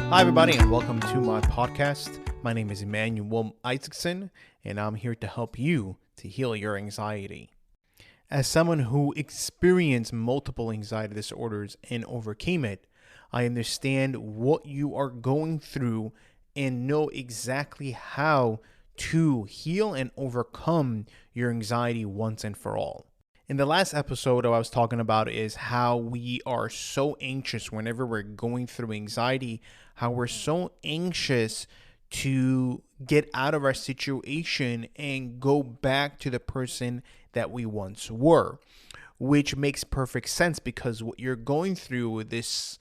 Hi, everybody, and welcome to my podcast. My name is Emmanuel Isaacson, and I'm here to help you to heal your anxiety. As someone who experienced multiple anxiety disorders and overcame it, I understand what you are going through and know exactly how to heal and overcome your anxiety once and for all. In the last episode, what I was talking about is how we are so anxious whenever we're going through anxiety, how we're so anxious to get out of our situation and go back to the person that we once were, which makes perfect sense because what you're going through with this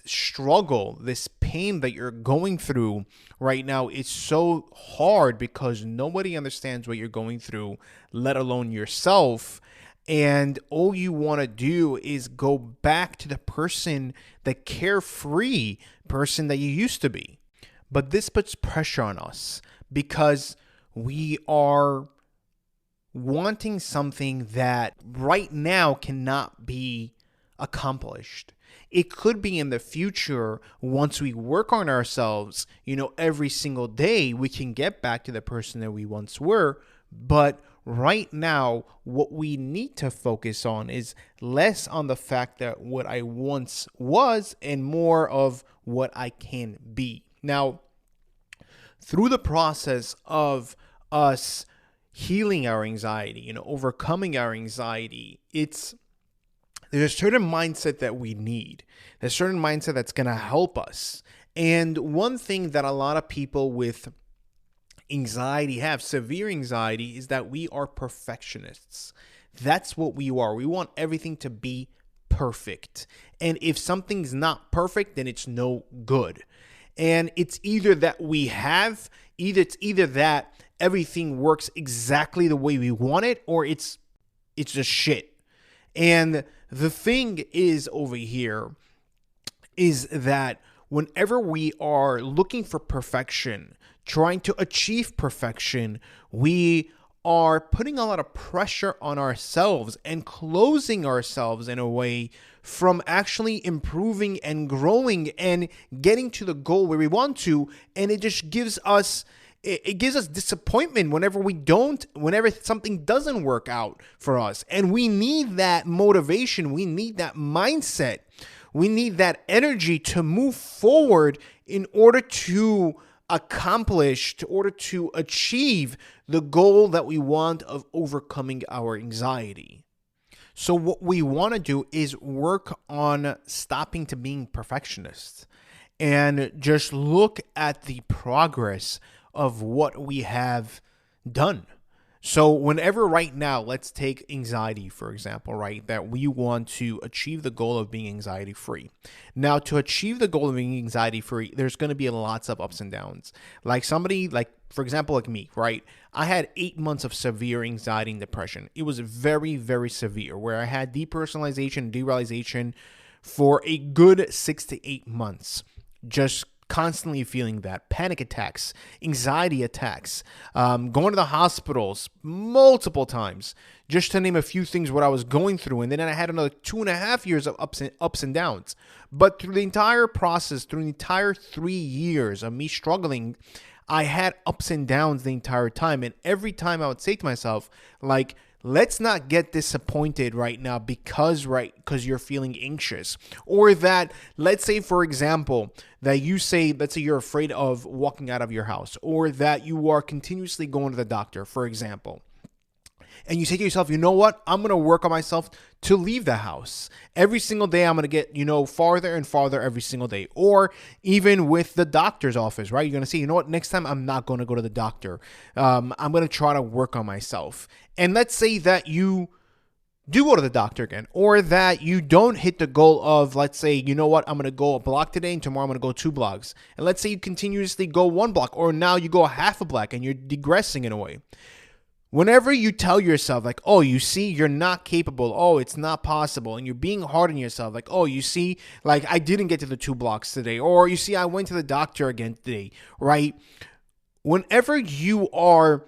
struggle, this pain that you're going through right now is so hard because nobody understands what you're going through, let alone yourself. And all you want to do is go back to the person, the carefree person that you used to be. But this puts pressure on us because we are wanting something that right now cannot be accomplished. It could be in the future once we work on ourselves, every single day we can get back to the person that we once were. But right now, what we need to focus on is less on the fact that what I once was and more of what I can be. Now, through the process of us healing our anxiety, overcoming our anxiety, there's a certain mindset that we need. There's a certain mindset that's going to help us. And one thing that a lot of people with anxiety have, severe anxiety, is that we are perfectionists. That's what we are. We want everything to be perfect. And if something's not perfect, then it's no good. And it's either that that everything works exactly the way we want it, or it's just shit. And the thing is over here is that whenever we are looking for perfection, trying to achieve perfection, we are putting a lot of pressure on ourselves and closing ourselves in a way from actually improving and growing and getting to the goal where we want to. And it just gives us disappointment whenever something doesn't work out for us. And we need that motivation. We need that mindset. We need that energy to move forward in order to achieve the goal that we want of overcoming our anxiety. So what we want to do is work on stopping to being perfectionists and just look at the progress of what we have done. So whenever right now, let's take anxiety, for example, right? That we want to achieve the goal of being anxiety free. Now, to achieve the goal of being anxiety free, there's going to be lots of ups and downs. For example, like me, right? I had 8 months of severe anxiety and depression. It was very, very severe, where I had depersonalization, derealization for a good 6 to 8 months. Just constantly feeling that, panic attacks, anxiety attacks, going to the hospitals multiple times, just to name a few things what I was going through. And then I had another 2.5 years of ups and downs. But through the entire process, through the entire 3 years of me struggling, I had ups and downs the entire time. And every time I would say to myself, let's not get disappointed right now because you're feeling anxious. Or that, let's say, for example, let's say you're afraid of walking out of your house, or that you are continuously going to the doctor, for example. And you say to yourself, you know what? I'm going to work on myself to leave the house. Every single day, I'm going to get, farther and farther every single day. Or even with the doctor's office, right? You're going to say, you know what? Next time, I'm not going to go to the doctor. I'm going to try to work on myself. And let's say that you do go to the doctor again, or that you don't hit the goal of, let's say, you know what? I'm going to go a block today, and tomorrow I'm going to go 2 blocks. And let's say you continuously go 1 block, or now you go a half a block, and you're digressing in a way. Whenever you tell yourself, oh, you see, you're not capable. Oh, it's not possible. And you're being hard on yourself. Oh, you see, I didn't get to the 2 blocks today. Or you see, I went to the doctor again today, right? Whenever you are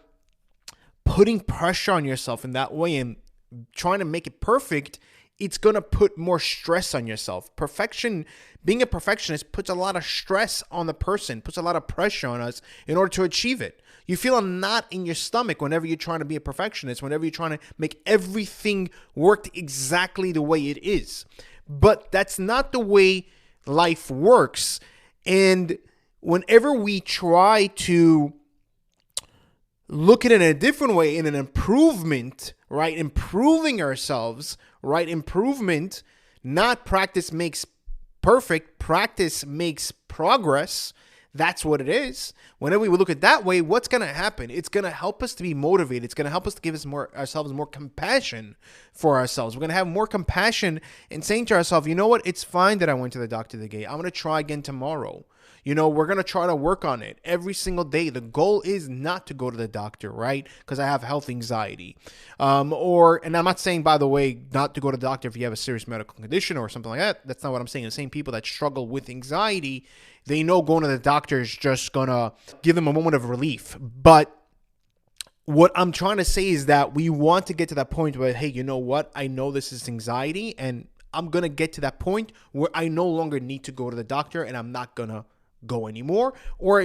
putting pressure on yourself in that way and trying to make it perfect, it's going to put more stress on yourself. Being a perfectionist puts a lot of stress on the person, puts a lot of pressure on us in order to achieve it. You feel a knot in your stomach whenever you're trying to be a perfectionist, whenever you're trying to make everything work exactly the way it is. But that's not the way life works. And whenever we try to look at it in a different way, in an improvement, right? Improving ourselves, right? Improvement, not practice makes perfect. Practice makes progress. That's what it is. Whenever we look at it that way, what's going to happen? It's going to help us to be motivated. It's going to help us to give ourselves more compassion for ourselves. We're going to have more compassion in saying to ourselves, you know what? It's fine that I went to the doctor today. I'm going to try again tomorrow. We're going to try to work on it every single day. The goal is not to go to the doctor, right? Because I have health anxiety. And I'm not saying, by the way, not to go to the doctor if you have a serious medical condition or something like that. That's not what I'm saying. The same people that struggle with anxiety, they know going to the doctor is just going to give them a moment of relief. But what I'm trying to say is that we want to get to that point where, hey, you know what? I know this is anxiety, and I'm going to get to that point where I no longer need to go to the doctor, and I'm not going to go anymore. Or,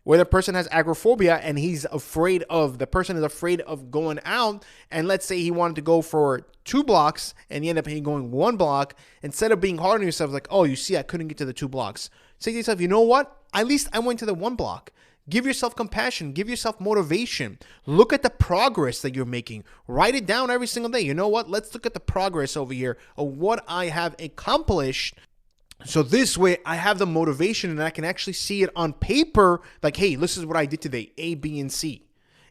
where the person has agoraphobia and the person is afraid of going out, and let's say he wanted to go for 2 blocks and he ended up going 1 block. Instead of being hard on yourself, like, oh, you see, I couldn't get to the 2 blocks. Say to yourself, you know what? At least I went to the 1 block. Give yourself compassion. Give yourself motivation. Look at the progress that you're making. Write it down every single day. You know what? Let's look at the progress over here of what I have accomplished. So this way I have the motivation and I can actually see it on paper. Like, hey, this is what I did today, A, B, and C.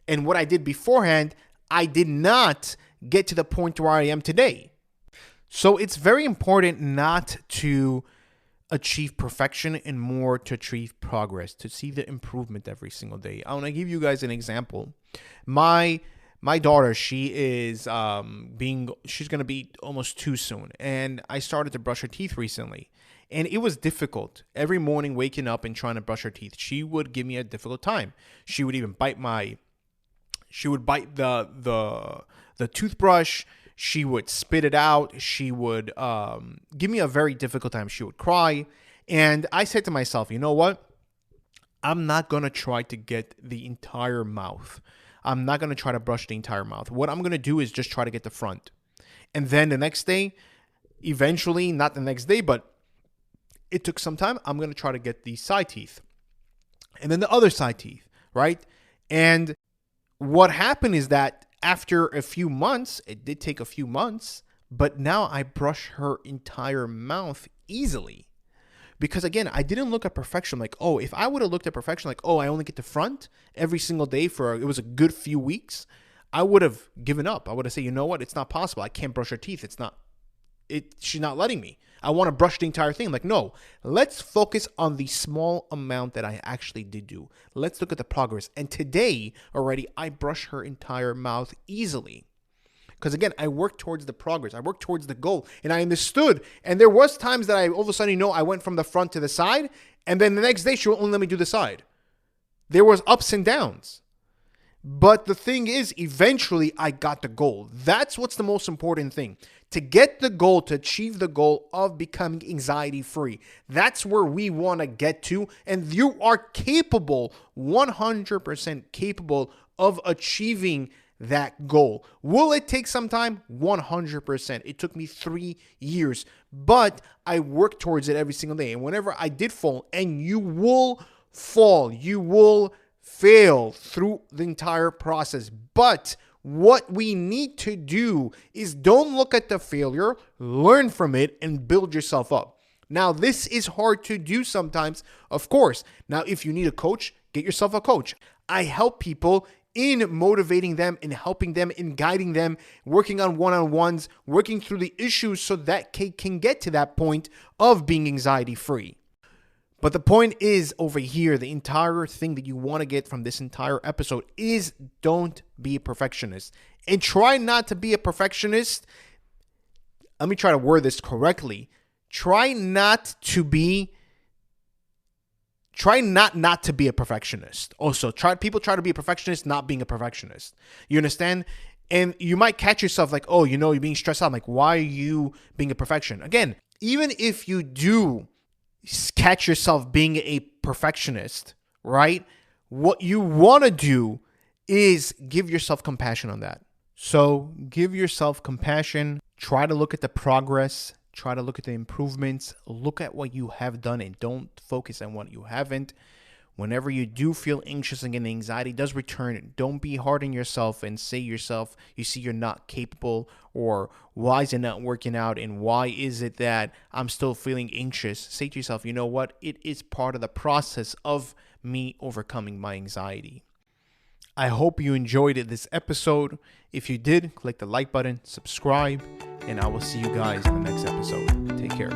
And what I did beforehand, I did not get to the point where I am today. So it's very important not to achieve perfection and more to achieve progress, to see the improvement every single day. I want to give you guys an example. My daughter, she's going to be almost 2 soon. And I started to brush her teeth recently. And it was difficult. Every morning waking up and trying to brush her teeth, she would give me a difficult time. She would even bite the toothbrush. She would spit it out. She would give me a very difficult time. She would cry. And I said to myself, you know what? I'm not going to try to get the entire mouth. I'm not going to try to brush the entire mouth. What I'm going to do is just try to get the front. And then the next day, eventually, not the next day, but it took some time, I'm going to try to get the side teeth. And then the other side teeth, right? And what happened is that after a few months, it did take a few months, but now I brush her entire mouth easily. Because again, I didn't look at perfection like, oh, if I would have looked at perfection like, oh, I only get the front every single day it was a good few weeks, I would have given up. I would have said, you know what? It's not possible. I can't brush her teeth. She's not letting me. I want to brush the entire thing. I'm like, no, let's focus on the small amount that I actually did do. Let's look at the progress. And today already, I brush her entire mouth easily. Because again, I worked towards the progress. I worked towards the goal. And I understood. And there was times that I all of a sudden, I went from the front to the side. And then the next day, she would only let me do the side. There was ups and downs. But the thing is, eventually, I got the goal. That's what's the most important thing. To get the goal, to achieve the goal of becoming anxiety-free. That's where we want to get to. And you are capable, 100% capable of achieving that goal. Will it take some time? 100%. It took me 3 years. But I worked towards it every single day. And whenever I did fall, and you will fall, you will fail through the entire process. But what we need to do is don't look at the failure, learn from it, and build yourself up. Now, this is hard to do sometimes, of course. Now, if you need a coach, get yourself a coach. I help people in motivating them, in helping them, in guiding them, working on one-on-ones, working through the issues so that they can get to that point of being anxiety-free. But the point is over here, the entire thing that you want to get from this entire episode is don't be a perfectionist. And try not to be a perfectionist. Let me try to word this correctly. Try not to be a perfectionist. Also, people try to be a perfectionist, not being a perfectionist. You understand? And you might catch yourself like, oh, you're being stressed out. I'm like, why are you being a perfectionist? Again, even if you do catch yourself being a perfectionist, right? What you want to do is give yourself compassion on that. So give yourself compassion. Try to look at the progress. Try to look at the improvements. Look at what you have done and don't focus on what you haven't. Whenever you do feel anxious and anxiety does return, don't be hard on yourself and say yourself, you see you're not capable, or why is it not working out, and why is it that I'm still feeling anxious? Say to yourself, you know what? It is part of the process of me overcoming my anxiety. I hope you enjoyed this episode. If you did, click the like button, subscribe, and I will see you guys in the next episode. Take care.